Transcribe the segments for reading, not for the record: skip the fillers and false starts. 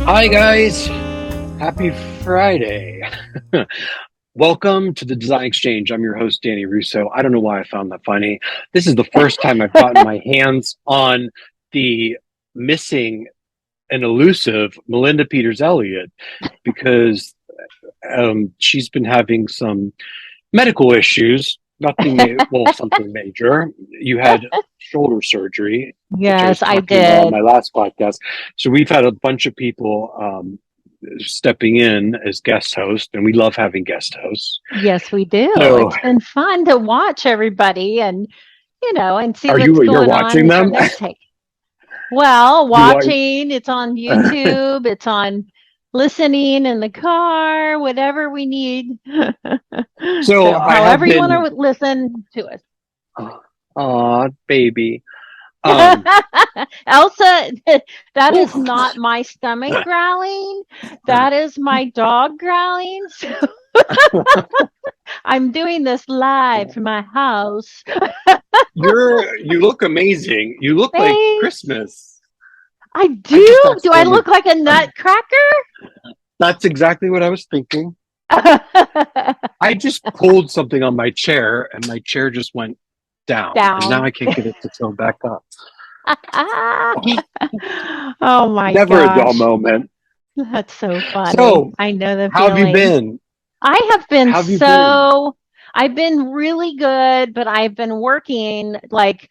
Hi, guys. Happy Friday. Welcome to the Design Exchange. I'm your host, Danny Russo. I don't know why I found that funny. This is the first time I've gotten my hands on the missing and elusive Melinda Peters Elliott because she's been having some medical issues. Something major. You had shoulder surgery, which I was Yes, I talking about on did. my last podcast. So we've had a bunch of people stepping in as guest host, and we love having guest hosts. Yes, we do. So, It's been fun to watch everybody and, and see are what's you're going on watching and get them? their take. Well, you watch? watching, it's on YouTube, it's on listening in the car, whatever we need. So So, I have however you want been. to listen to us. Aw, baby. Um, Elsa, that is oof. not my stomach growling. That is my dog growling. I'm doing this live from my house. You look amazing. You look like Thanks. Christmas. I I just do. Do I accidentally. look like a nutcracker? That's exactly what I was thinking. I just pulled something on my chair, and my chair just went down, and now Down. I can't get it to go back up. Oh my Never a dull gosh. moment. That's so funny. So, I know the how have you feeling. been? I have been How have you been? I've been really good, but I've been working like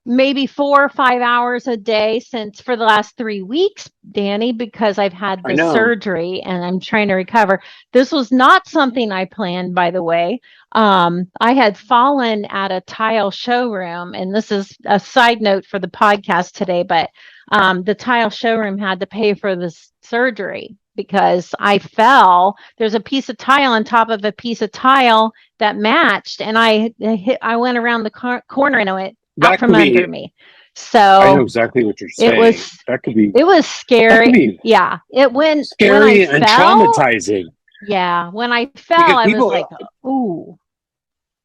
maybe 4 or 5 hours a day since for the last 3 weeks, Danny, because I've had I the know. surgery and I'm trying to recover. This was not something I planned, by the way. I had fallen at a tile showroom, and this is a side note for the podcast today, but the tile showroom had to pay for this surgery because I fell. There's a piece of tile on top of a piece of tile that matched, and I went around the corner and it went out That from could under be. me. I know So exactly what you're it saying. was That could be. it was That could scary. be Yeah. It when I scary and fell, traumatizing yeah, when I fell, because I was people like, "Ooh,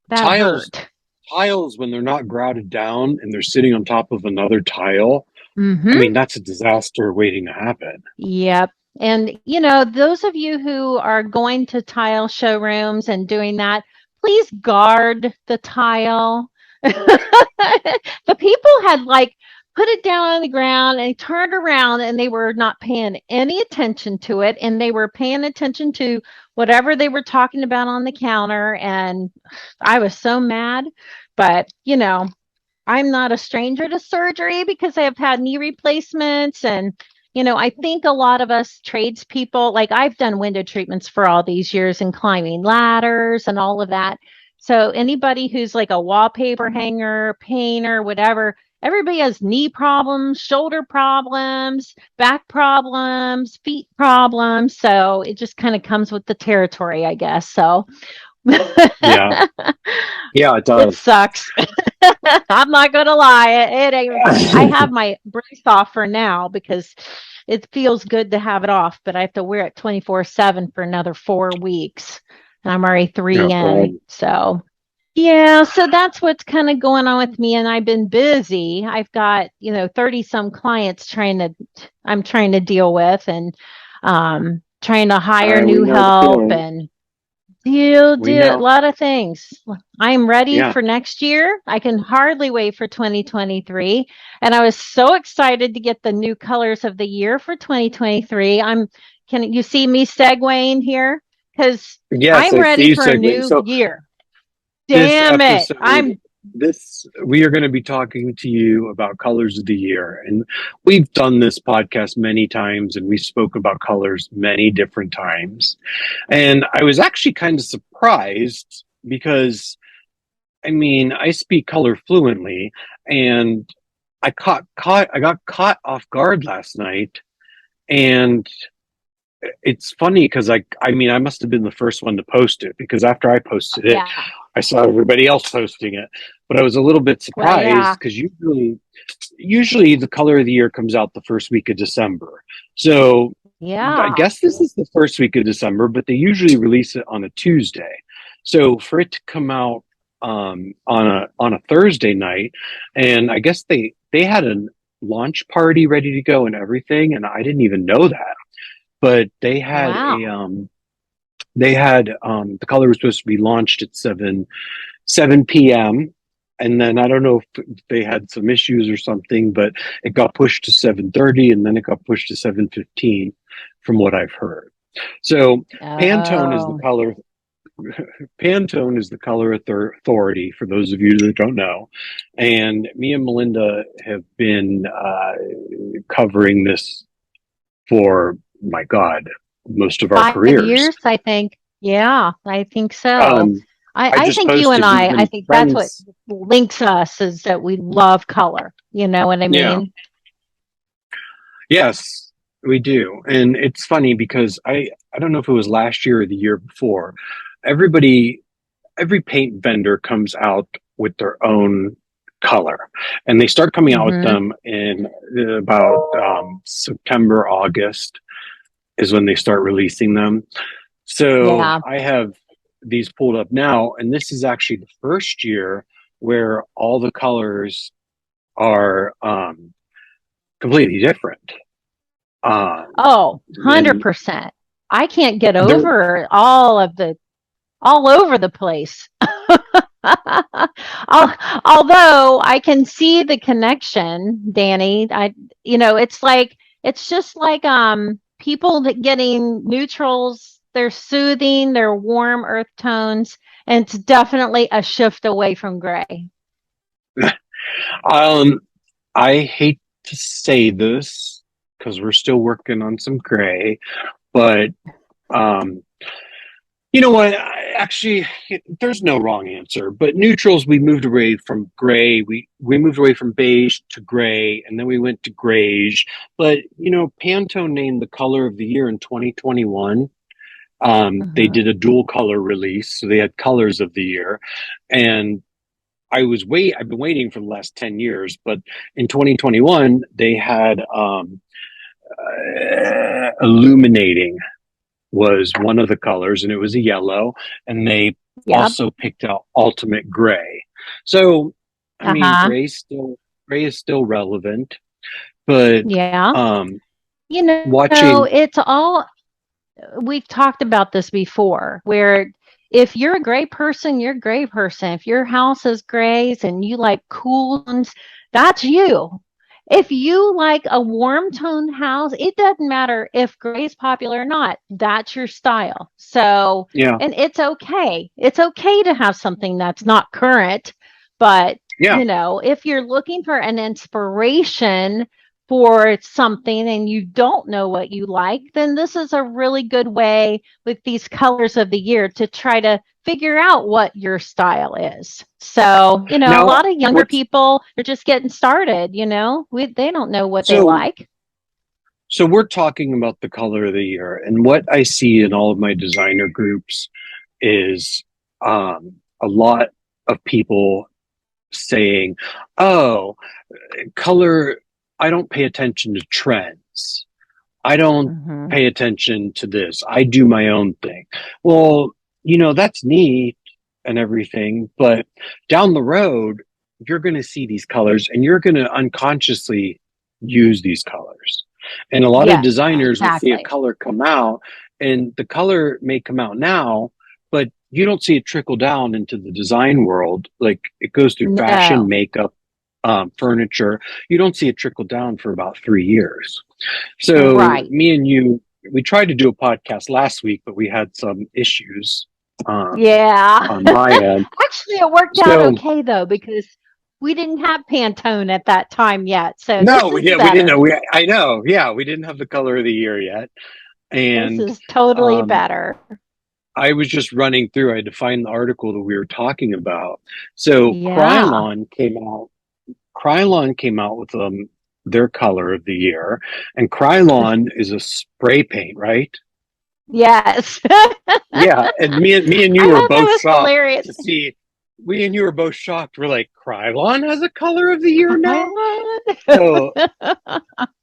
that tiles hurt." tiles when they're not grouted down and they're sitting on top of another tile. I Mhm. mean, that's a disaster waiting to happen. Yep. And those of you who are going to tile showrooms and doing that, please guard the tile. The people had like put it down on the ground and turned around and they were not paying any attention to it, and they were paying attention to whatever they were talking about on the counter, and I was so mad. But I'm not a stranger to surgery because I have had knee replacements. And, I think a lot of us tradespeople, like I've done window treatments for all these years and climbing ladders and all of that. So anybody who's like a wallpaper hanger, painter, whatever, everybody has knee problems, shoulder problems, back problems, feet problems. So it just kind of comes with the territory, I guess. So Yeah, yeah, it it does. sucks. I'm not gonna lie. It ain't. I have my brace off for now because it feels good to have it off, but I have to wear it 24/7 for another 4 weeks. And I'm already three Oh God. in. So yeah, so that's what's kind of going on with me. And I've been busy. I've got, 30 some clients I'm trying to deal with, and trying to hire We new know the help feeling. and deal, We deal, a know. lot of things. I'm ready Yeah. for next year. I can hardly wait for 2023. And I was so excited to get the new colors of the year for 2023. Can you see me segueing here? Because Yes, I'm I see ready you for a segueing. new So year. this Damn it. episode, this we are going to be talking to you about colors of the year, and we've done this podcast many times, and we spoke about colors many different times. And I was actually kind of surprised because I mean, I speak color fluently, and I got caught off guard last night, and it's funny because I mean, I must have been the first one to post it because after I posted it, Yeah. I saw everybody else posting it, but I was a little bit Well, surprised yeah. because usually the color of the year comes out the first week of December. So I Yeah. guess this is the first week of December, but they usually release it on a Tuesday. So for it to come out on a Thursday night, and I guess they had a launch party ready to go and everything, and I didn't even know that. but they had Wow. the color was supposed to be launched at 7 p.m. And then I don't know if they had some issues or something, but it got pushed to 7:30, and then it got pushed to 7:15, from what I've heard. So Pantone is the Oh, color. Pantone is the color authority for those of you that don't know, and me and Melinda have been covering this for, my God, most of our 5 years, careers. I think. Yeah, I think so. Um, I, I I just think you and posted I even think that's what friends. links us is that we love color. You know what I Yeah, mean? yes, we do. And it's funny because I don't know if it was last year or the year before. Everybody, every paint vendor comes out with their own color, and they start coming out with Hmm. them in about September, August is when they start releasing them. So Yeah. I have these pulled up now, and this is actually the first year where all the colors are completely different. Oh, And 100%. I can't get they're over all over the place. Although I can see the connection, Danny, it's just like people that getting neutrals, they're soothing, they're warm earth tones, and it's definitely a shift away from gray. um, I hate to say this because we're still working on some gray, but um, you know what? Actually, there's no wrong answer. But neutrals, we moved away from gray. We moved away from beige to gray, and then we went to grayish. But Pantone named the color of the year in 2021. They Hmm. did a dual color release, so they had colors of the year. And I've been waiting for the last 10 years, but in 2021 they had illuminating was one of the colors, and it was a yellow, and they Yep. also picked out ultimate gray. So, I mean, Uh-huh. gray is still relevant, but Yeah. um, You know, watching, it's all we've talked about this before, where if you're a gray person, you're a gray person. If your house is grays and you like cool tones, that's you. If you like a warm tone house, it doesn't matter if gray is popular or not. That's your style. So, yeah, and it's okay. It's okay to have something that's not current, but yeah. if you're looking for an inspiration for something and you don't know what you like, then this is a really good way with these colors of the year to try to figure out what your style is. So, a Now, lot of younger what's people are just getting started, they don't know what they so like. so we're talking about the color of the year, and what I see in all of my designer groups is a lot of people saying, "Oh, color, I don't pay attention to trends. I don't Hmm. pay attention to this. I do my own thing." Well, that's neat and everything, but down the road, you're going to see these colors and you're going to unconsciously use these colors. And a lot of Yes, designers will see a exactly. color come out, and the color may come out now, but you don't see it trickle down into the design world. Like, it goes through fashion, No, makeup, furniture. You don't see it trickle down for about 3 years. So right. me and you, we tried to do a podcast last week, but we had some issues Yeah. on my end. Actually, it worked out So okay though, because we didn't have Pantone at that time yet. So this no, is yeah, we didn't know. better. I know, yeah, we didn't have the color of the year yet, This and is totally um, better. I was just running through. I had to find the article that we were talking about. So Yeah. Krylon came out with their color of the year, and Krylon is a spray paint, right? Yes. Yeah, and me and you I were thought that both was shocked hilarious. to see. We and you were both shocked. We're like, Krylon has a color of the year now. So,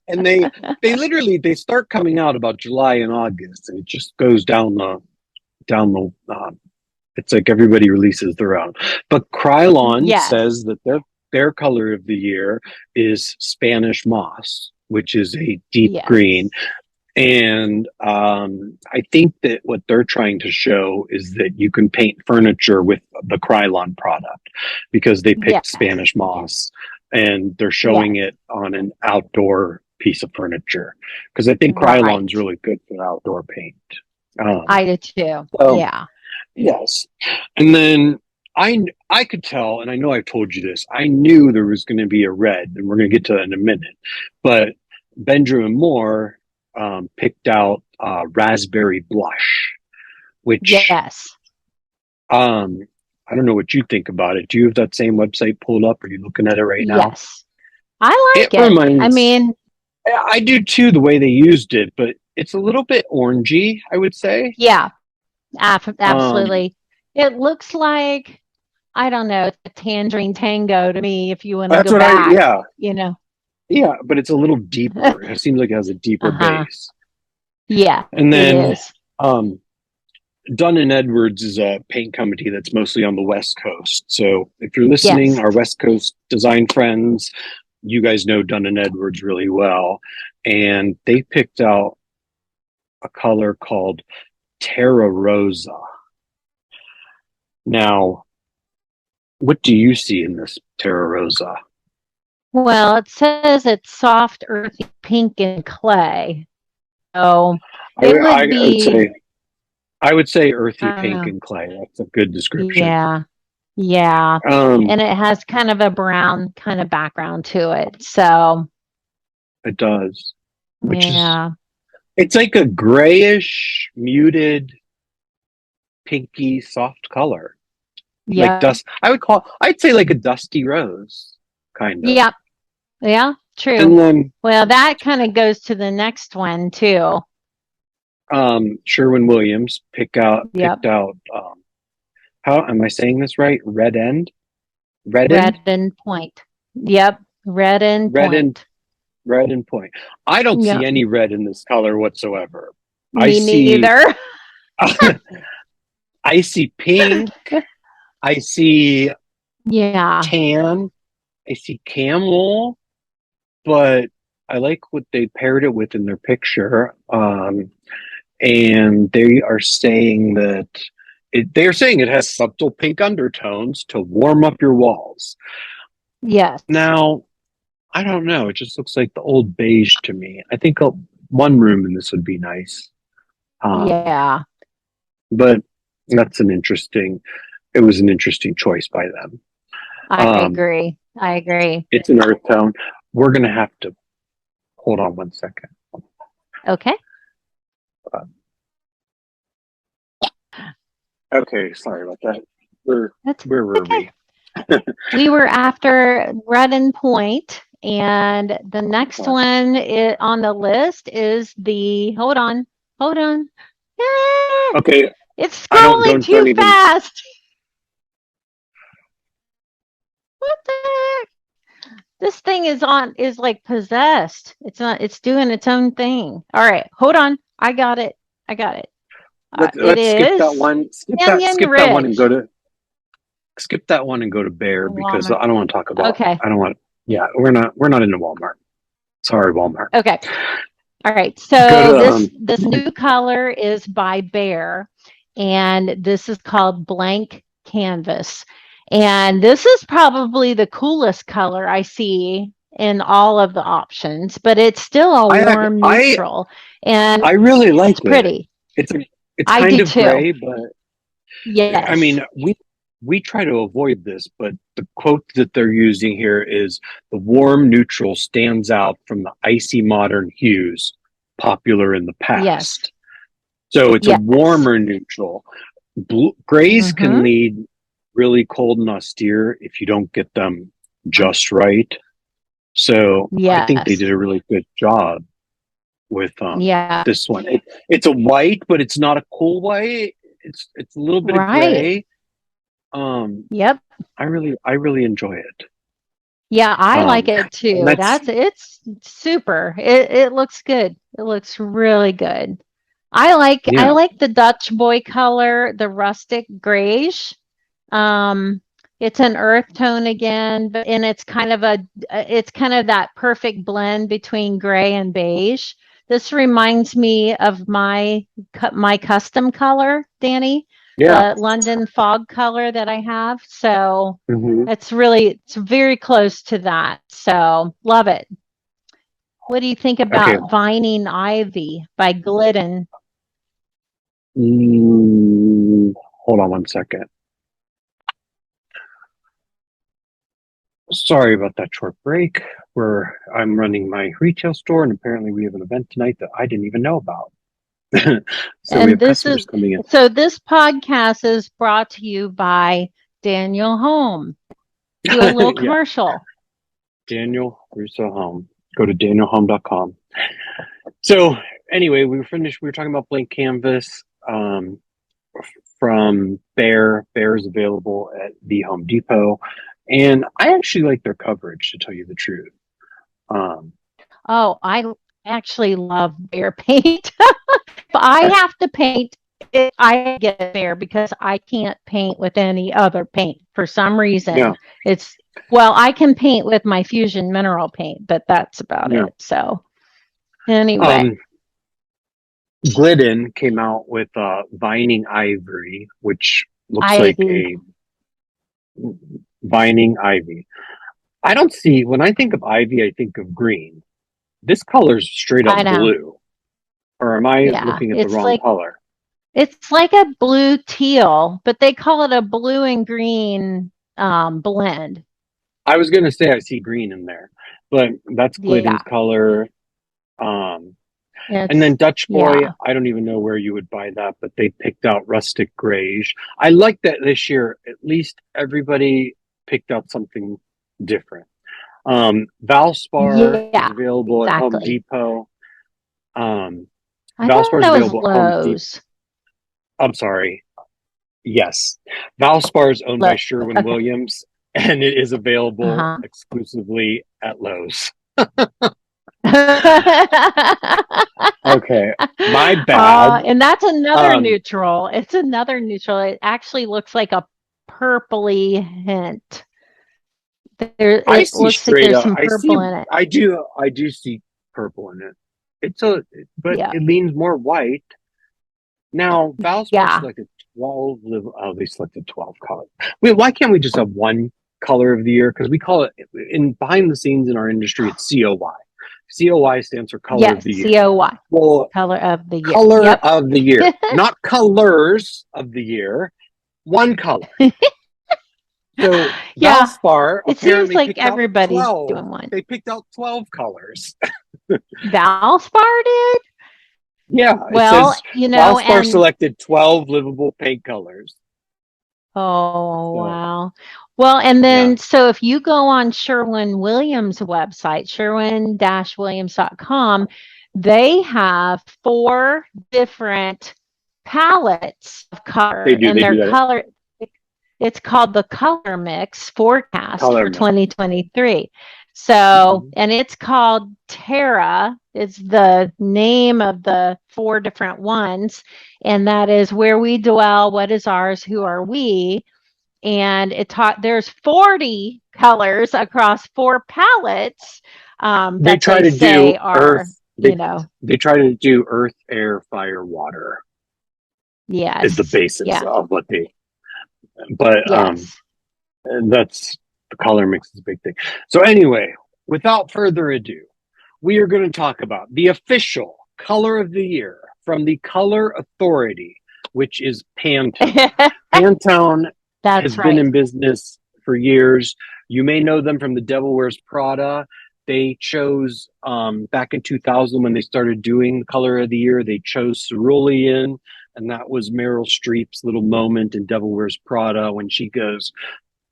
and they literally they start coming out about July and August, and it just goes down the. It's like everybody releases their own. But Krylon Yes. says that their color of the year is Spanish moss, which is a deep green. Yes. And I think that what they're trying to show is that you can paint furniture with the Krylon product because they picked Yes. Spanish moss and they're Yes. showing it on an outdoor piece of furniture because I think Krylon's Right. really good for outdoor paint. I do too. So Yeah. yes, and then I could tell, and I know I've told you this. I knew there was going to be a red, and we're going to get to that in a minute. But Benjamin Moore picked out raspberry blush, which Yes. um, I don't know what you think about it. Do you have that same website pulled up? Are you looking at it right now? Yes. I It like it. I reminds. mean, I do too, the way they used it, but it's a little bit orangey, I would say. yeah, Um, absolutely. It looks like, I don't know, it's a tangerine tango to me if you want to that's go what I. back, Yeah, you know. yeah, but it's a little deeper. It seems like it has a deeper Uh-huh. base. Yeah, And it then is. um, Dunn and Edwards is a paint company that's mostly on the West Coast. So if you're listening, Yes. our West Coast design friends, you guys know Dunn and Edwards really well. And they picked out a color called Terra Rosa. Now, what do you see in this Terra Rosa? Well, it says it's soft, earthy pink and clay. So it would I would be, say earthy I don't pink know. and clay. That's a good description. Yeah. Yeah. Um, And it has kind of a brown kind of background to it. So, it does, which is yeah. it's like a grayish, muted, pinky, soft color. Like Yeah. dust. I'd say like a dusty rose, kind of. Yep. Yeah. True. And then Well, that kind of goes to the next one too. Sherwin Williams Yep. picked out how am I saying this right? Red end? Red end? Red and point. Yep. Red and Red end point. red and point. I don't see Yep. any red in this color whatsoever. I Me see neither. I see pink, I see Yeah. tan, I see camel, but I like what they paired it with in their picture. And they are saying that they are saying it has subtle pink undertones to warm up your walls. Yes. Now, I don't know. It just looks like the old beige to me. I think one room in this would be nice. Um, Yeah. but that's it was an interesting choice by them. I Um, agree. I agree. it's an earth tone. We're going to have to hold on one second. Okay. Uh, okay, sorry about that. Where That's where were okay. we? We were after Red and Point, and the next one on the list is hold on. Ah, Okay, it's I scrolling too don't even. fast. What the heck? This thing is like possessed. It's not, it's doing its own thing. All right, hold on. I got it. I got it. It Let's skip that is one. Canyon Skip that one and Ridge. skip that one and go to Bear because Walmart. I don't want to talk about. Okay. I don't want. Yeah, we're not into Walmart. Sorry, Walmart. Okay. All right. Go So to this new color is by Bear, and this is called Blank Canvas. And this is probably the coolest color I see in all of the options, but it's still a warm neutral, and I really like it's it. pretty. It's it's I kind do of too. gray, but I Yes. mean we try to avoid this, but the quote that they're using here is the warm neutral stands out from the icy modern hues popular in the Yes. past. So it's a Yes. warmer neutral. Grays can Mm-hmm. lead really cold and austere if you don't get them just right. So I think they Yes. did a really good job with Yeah. this one. It's a white, but it's not a cool white. It's a little bit of Right. gray. Um, Yep. I really enjoy it. Yeah, I like it And too. that's It's super. It looks good. It looks really good. I yeah. like the Dutch boy color, the rustic grayish. Um, it's an earth tone again, but and it's kind of that perfect blend between gray and beige. This reminds me of my custom color, Danny, Yeah. the London fog color that I have. So Hmm. it's very close to that. So love it. What do you think Okay. about Vining Ivy by Glidden? Hold on one second. Sorry about that short break where I'm running my retail store, and apparently we have an event tonight that I didn't even know about. So we And have customers coming in. this podcast is brought to you by Daniel Home. Do a little Yeah, commercial. Daniel Russo Home. Go to danielhome.com. So anyway, we were finished. We were talking about blank canvas from Bear. Bear is available at the Home Depot, and I actually like their coverage, to tell you the truth. Um, Oh, I actually love Bear paint. If I I, have to paint, I get Bear because I can't paint with any other paint for some reason. yeah, I can paint with my Fusion mineral paint, but that's about yeah. it. So anyway, Um, Glidden came out with Vining Ivory, which looks like Ivy. a Vining Ivy. I don't see, when I think of ivy, I think of green. This color's straight up I know. blue. Or am I Yeah, looking at the wrong color? it's like a blue teal, but they call it a blue and green blend. I was going to say I see green in there, but that's Glidden's Yeah, color. Um, and then it's Dutch Boy, yeah. I don't even know where you would buy that, but they picked out rustic grayish. I like that this year, at least everybody picked out something different. Valspar is Yeah, available at Home exactly. Depot. Um, I thought Valspar is that was available at Home Depot. Lowe's. I'm sorry. Yes. Valspar is owned by Okay. Sherwin-Williams, and it is available Uh-huh. exclusively at Lowe's. Okay. My bad. And that's another Um, neutral. It's another neutral. It actually looks like a purpley hint. I It see looks like straight there's up. some purple in it. I do see purple in it. But Yeah. it leans more white. Now, Valspar Yeah. selected 12, they selected 12 colors. Wait, why can't we just have one color of the year? Because we call it, in behind the scenes in our industry, it's COY. COY stands for color of Yes. the year. COY. Well, Color of the year. color Yep. of the year, not colors of the year, one color. So Yeah. Valspar It seems apparently like picked out everybody's 12. doing one. They picked out 12 colors. Valspar did? Yeah, it Well, says you know, Valspar and selected 12 livable paint colors. oh, So, wow. Well, and yeah. then so if you go on Sherwin Williams website, sherwin-williams.com, they have four different palettes of color, and They their do that color, it's called the color mix forecast color for mix. 2023. So, Mhm. and it's called Terra, it's the name of the four different ones, and that is where we dwell, what is ours, who are we. And there's 40 colors across four palettes They that try they to do say are, earth. you know, They try to do earth, air, fire, water is the yes, basis yeah, of what they. But yes. and that's the color mix is a big thing. So anyway, without further ado, we are going to talk about the official color of the year from the Color Authority, which is Pantone. Pantone has That's been right. in business for years. You may know them from The Devil Wears Prada. They chose back in 2000 when they started doing the Color of the Year. They chose cerulean, and that was Meryl Streep's little moment in Devil Wears Prada when she goes,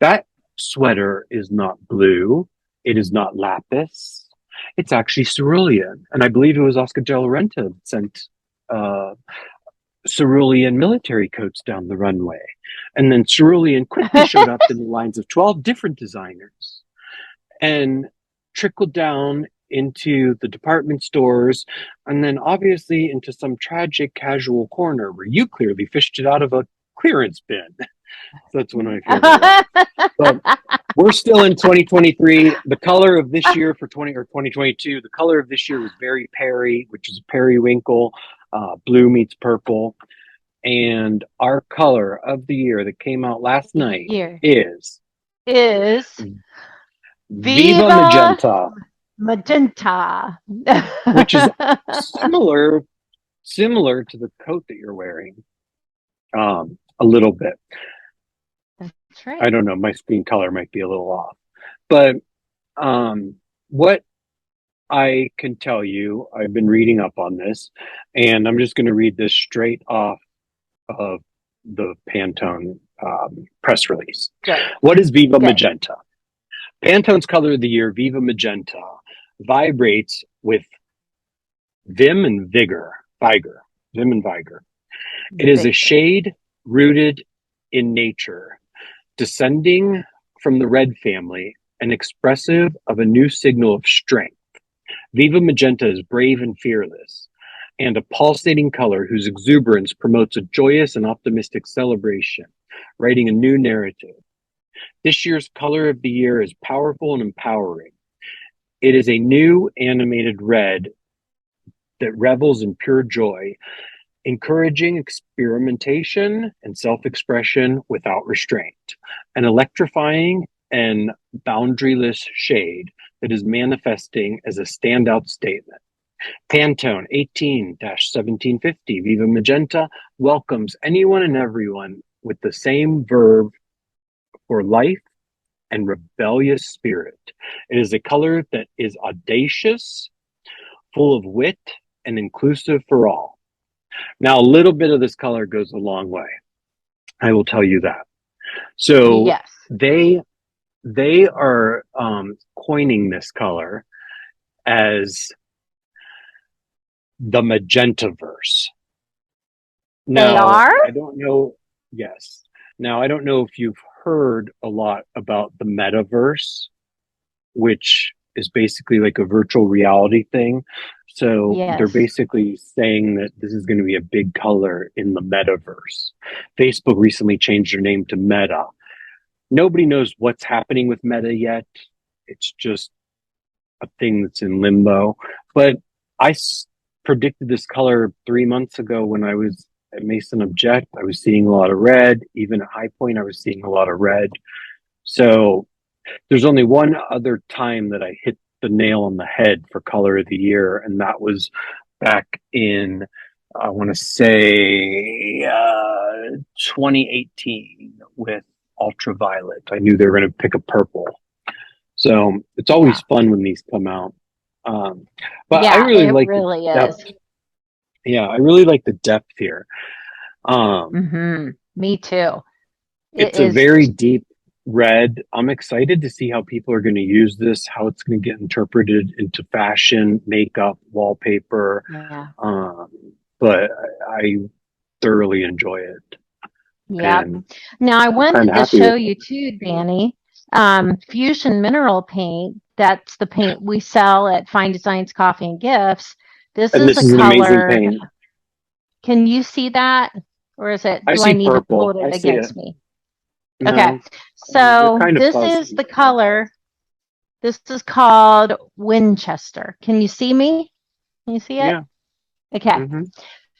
"That sweater is not blue. It is not lapis. It's actually cerulean." And I believe it was Oscar de la Renta that sent uh, cerulean military coats down the runway. And then cerulean quickly showed up in the lines of 12 different designers and trickled down into the department stores and then obviously into some tragic casual corner where you clearly fished it out of a clearance bin. So that's one of my favorite lines. But We're still in 2023. The color of this year for 2022, the color of this year was very Perry, which is periwinkle, blue meets purple. And our color of the year that came out last night Here is is Viva Viva Magenta, Magenta. which is similar to the coat that you're wearing, a little bit. That's right. I don't know. My screen color might be a little off, but what I can tell you, I've been reading up on this, and I'm just going to read this straight off of the Pantone press release. Good. What is Viva Good. Magenta? Pantone's color of the year, Viva Magenta, vibrates with vim and vigor. Vim and vigor. It is a shade rooted in nature, descending from the red family and expressive of a new signal of strength. Viva Magenta is brave and fearless, and a pulsating color whose exuberance promotes a joyous and optimistic celebration, writing a new narrative. This year's color of the year is powerful and empowering. It is a new animated red that revels in pure joy, encouraging experimentation and self-expression without restraint. An electrifying and boundaryless shade that is manifesting as a standout statement. Pantone 18-1750 Viva Magenta welcomes anyone and everyone with the same verve for life and rebellious spirit. It is a color that is audacious, full of wit, and inclusive for all. Now, a little bit of this color goes a long way. I will tell you that. So yes. they are coining this color as the Magentaverse. Now, they are? I don't know. Yes. Now, I don't know if you've heard a lot about the metaverse, which is basically like a virtual reality thing. So they're Yes. basically saying that this is going to be a big color in the metaverse. Facebook recently changed their name to Meta. Nobody knows what's happening with Meta yet. It's just a thing that's in limbo. But I predicted this color 3 months ago when I was at Mason Object. I was seeing a lot of red. Even at High Point, I was seeing a lot of red. So there's only one other time that I hit the nail on the head for color of the year, and that was back in, I want to say, 2018 with Ultraviolet. I knew they were going to pick a purple. So it's always fun when these come out. But I really it like really the depth. is. Yeah, I really like the depth here. Me too. It's a very deep red. I'm excited to see how people are going to use this, how it's going to get interpreted into fashion, makeup, wallpaper. Yeah. But I thoroughly enjoy it. Yeah. Now I wanted to show you too, Danny. Fusion mineral paint. That's the paint we sell at Fine Designs Coffee and Gifts. This is a color. An amazing paint. Can you see that? Or is it, do I need purple. To hold it against me? No, okay. So this is the color. This is called Winchester. Can you see me? Can you see it? Yeah. Okay.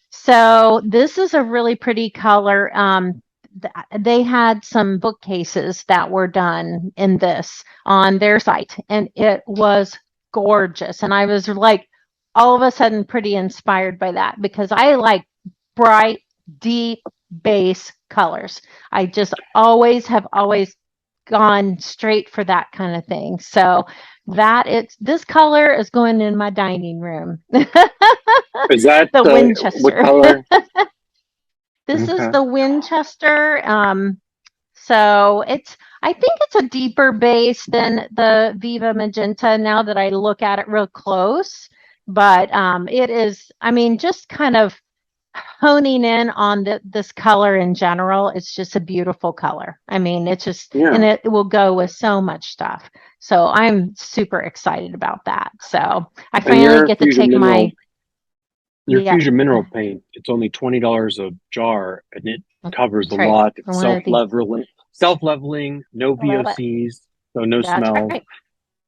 So this is a really pretty color. They had some bookcases that were done in this on their site, and it was gorgeous. And I was like, all of a sudden pretty inspired by that because I like bright, deep base colors. I just have always gone straight for that kind of thing. So this color is going in my dining room. Is that the Winchester? What color? This is the Winchester. So I think it's a deeper base than the Viva Magenta now that I look at it real close. But it is, I mean, just kind of honing in on this color in general. It's just a beautiful color. I mean, it's just, and it will go with so much stuff. So I'm super excited about that. So I finally get to take your Fusion mineral paint. It's only $20 a jar, and it covers a lot. It's self-leveling, no VOCs. So no That's smells, right.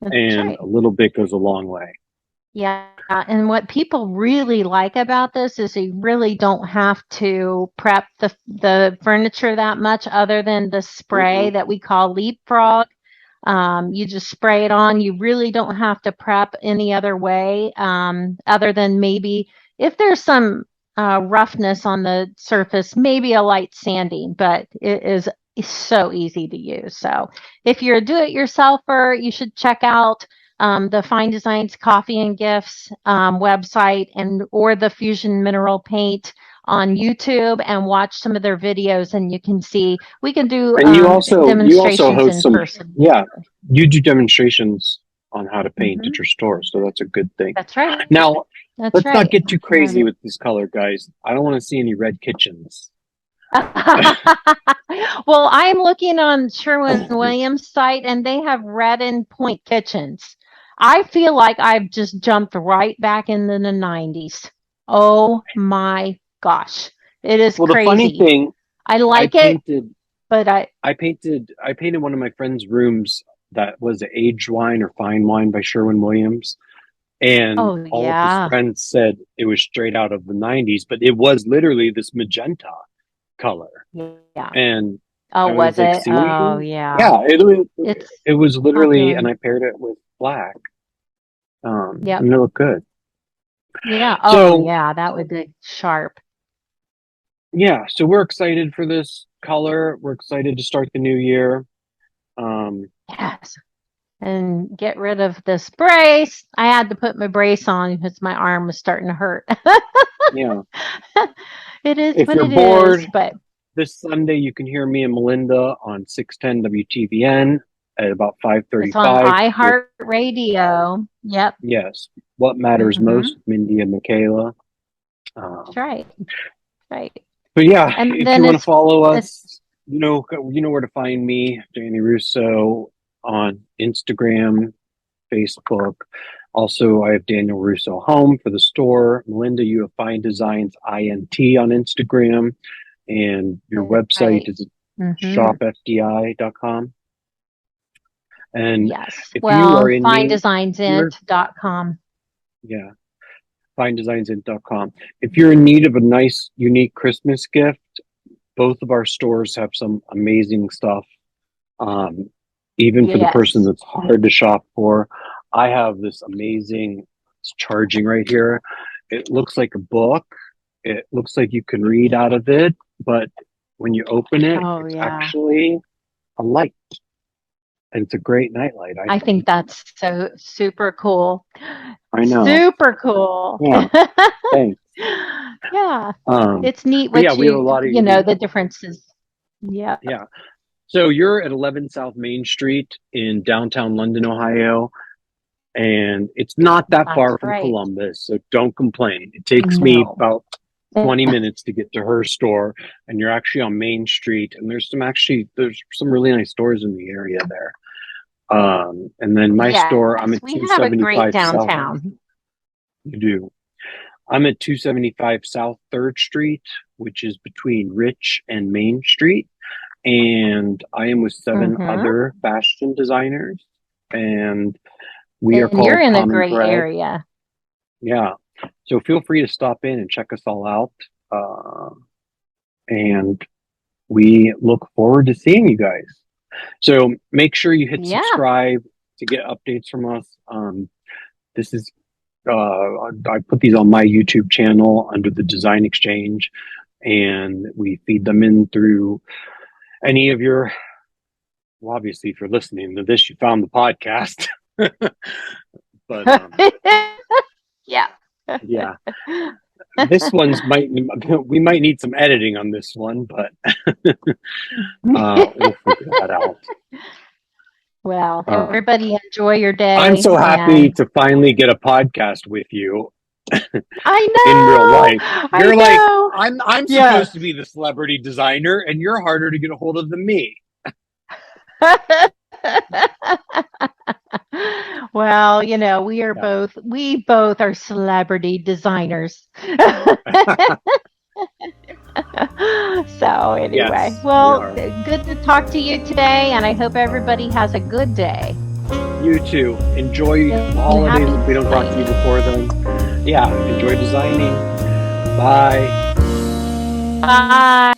That's and right. a little bit goes a long way. Yeah, and what people really like about this is you really don't have to prep the furniture that much other than the spray Mm-mm. that we call leapfrog. You just spray it on. You really don't have to prep any other way, other than maybe if there's some roughness on the surface, maybe a light sanding, but it is so easy to use. So if you're a do-it-yourselfer, you should check out the Fine Designs Coffee and Gifts website and or the Fusion Mineral Paint on YouTube and watch some of their videos, and you can see we can do And you also demonstrations host in some, person. yeah, you do demonstrations on how to paint at Hmm. your store, so that's a good thing. That's right. Now, That's let's not right. get too crazy with this color, guys. I don't want to see any red kitchens. Well, I'm looking on Sherwin-Williams site, and they have red and point kitchens. I feel like I've just jumped right back into the 90s. Oh my gosh. It is Well, the funny crazy. thing, I I like it, painted, but I painted one of my friend's rooms that was aged wine or fine wine by Sherwin-Williams, and oh all of his yeah. friends said it was straight out of the 90s, but it was literally this magenta color. Yeah. And Oh, I was was like, it? see? Oh yeah. Yeah, It's it was literally, and popular. I paired it with black, Yep. and it looked good. Yeah. Oh So, yeah, that would be sharp. yeah, so we're excited for this color. We're excited to start the new year. Um, Yes. And get rid of this brace. I had to put my brace on because my arm was starting to hurt. yeah, It is if what you're it is, bored, but this Sunday you can hear me and Melinda on 610 WTVN at about it's on 5:35 with, iHeartRadio. Yep. yes, What Matters Most, Mm-hmm. Mindy and Michaela. That's Um, right. Right. but yeah, And if you then want to follow it's us, you know where to find me, Danny Russo, on Instagram, Facebook. Also, I have Daniel Russo Home for the store. Melinda, you have Fine Designs INT on Instagram, and your website right. is Mm-hmm. shopfdi.com. And Yes. if you are Well, in need, you're, finedesignsint.com. yeah, finedesignsin.com. If you're in need of a nice, unique Christmas gift, both of our stores have some amazing stuff. Um, Even for the person Yes. that's hard to shop for, I have this amazing, it's charging right here. It looks like a book. It looks like you can read out of it, but when you open it, Oh, it's yeah. actually a light. And it's a great nightlight, I I think think. that's so super cool. I know. Super cool. Yeah, thanks. Yeah. Um, It's neat but yeah, what we have a lot of you know, unique. the differences. Yeah, Yeah. So you're at 11 South Main Street in downtown London, Ohio, and it's not that that's far from right. Columbus, so don't complain. It takes me No. about 20 minutes to get to her store, and you're actually on Main Street, and there's some really nice stores in the area there. And then my store, I'm Yes, at we have a great 275 South. downtown. You do. I'm at 275 South 3rd Street, which is between Rich and Main Street. And I am with 7 Mm-hmm. other fashion designers, and we are And you're called in a Common great Thread. area. Yeah. So feel free to stop in and check us all out. Uh, and we look forward to seeing you guys. So make sure you hit Yeah. subscribe to get updates from us. This is, I put these on my YouTube channel under the Design Exchange, and we feed them in through any of your, well, obviously, if you're listening to this, you found the podcast. But Yeah. yeah, this one's we might need some editing on this one, but we'll figure that out. Well, Um, everybody enjoy your I'm day, so happy and to finally get a podcast with you I in real know. life. I You're like, know. I'm Yes. supposed to be the celebrity designer, and you're harder to get a hold of than me. Well, you know, Yeah. we both are celebrity designers. So anyway, Yes, we well, are. good to talk to you today, and I hope everybody has a good day. You too. Enjoy And holidays happy if we don't talk to you designing. before then. Yeah, enjoy designing. Bye. Bye.